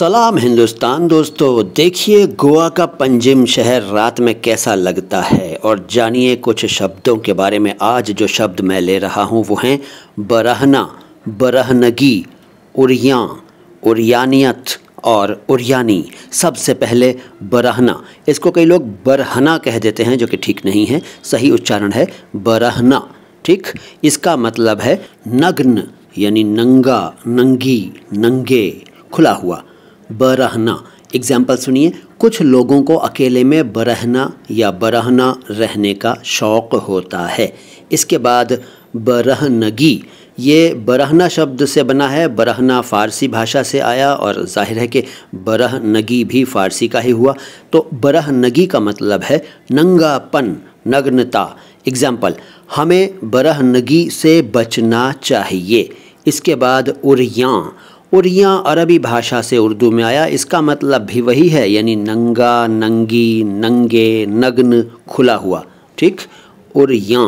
सलाम हिंदुस्तान दोस्तों, देखिए गोवा का पंजिम शहर रात में कैसा लगता है और जानिए कुछ शब्दों के बारे में। आज जो शब्द मैं ले रहा हूँ वो हैं बरहना, बरहनगी, उरियां, उरियानियत और उरियानी। सबसे पहले बरहना, इसको कई लोग बरहना कह देते हैं जो कि ठीक नहीं है, सही उच्चारण है बरहना। ठीक, इसका मतलब है नग्न यानी नंगा, नंगी, नंगे, खुला हुआ। बरहना एग्जाम्पल सुनिए, कुछ लोगों को अकेले में बरहना या बरहना रहने का शौक़ होता है। इसके बाद बरहनगी, ये बरहना शब्द से बना है। बरहना फ़ारसी भाषा से आया और जाहिर है कि बरहनगी भी फ़ारसी का ही हुआ। तो बरहनगी का मतलब है नंगापन, नग्नता। एग्जाम्पल, हमें बरहनगी से बचना चाहिए। इसके बाद उरियां, उरियां अरबी भाषा से उर्दू में आया, इसका मतलब भी वही है यानी नंगा, नंगी, नंगे, नग्न, खुला हुआ। ठीक, उरियां,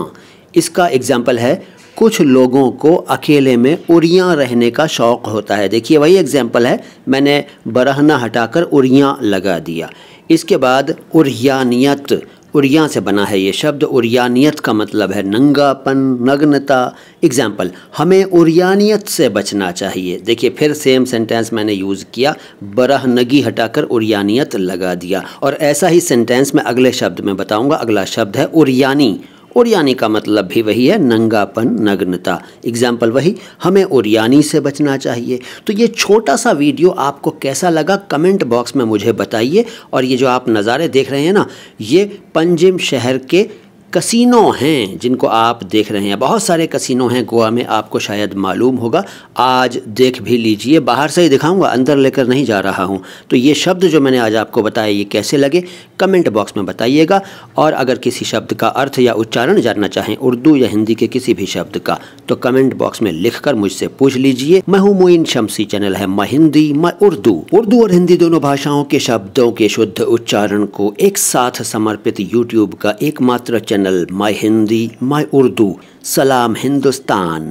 इसका एग्जाम्पल है कुछ लोगों को अकेले में उरियां रहने का शौक़ होता है। देखिए वही एग्जाम्पल है, मैंने बरहना हटाकर उरियां लगा दिया। इसके बाद उरियानियत, उरियां से बना है ये शब्द। उरियानियत का मतलब है नंगापन, नग्नता। एग्जाम्पल, हमें उरियानियत से बचना चाहिए। देखिए फिर सेम सेंटेंस मैंने यूज़ किया, बरहनगी हटाकर उरियानियत लगा दिया। और ऐसा ही सेंटेंस मैं अगले शब्द में बताऊंगा। अगला शब्द है उरियानी। उरियानी का मतलब भी वही है, नंगापन, नग्नता। एग्जाम्पल वही, हमें उरियानी से बचना चाहिए। तो ये छोटा सा वीडियो आपको कैसा लगा कमेंट बॉक्स में मुझे बताइए। और ये जो आप नज़ारे देख रहे हैं ना, ये पंजिम शहर के कसिनो हैं जिनको आप देख रहे हैं। बहुत सारे कसिनो हैं गोवा में, आपको शायद मालूम होगा। आज देख भी लीजिए, बाहर से ही दिखाऊंगा, अंदर लेकर नहीं जा रहा हूं। तो ये शब्द जो मैंने आज आपको बताया ये कैसे लगे कमेंट बॉक्स में बताइएगा। और अगर किसी शब्द का अर्थ या उच्चारण जानना चाहें, उर्दू या हिंदी के किसी भी शब्द का, तो कमेंट बॉक्स में लिखकर मुझसे पूछ लीजिए। मैं हूँ मोइन शमसी, चैनल है माय हिंदी माय उर्दू। उर्दू और हिंदी दोनों भाषाओं के शब्दों के शुद्ध उच्चारण को एक साथ समर्पित यूट्यूब का एकमात्र channel my Hindi my Urdu. सलाम हिंदुस्तान।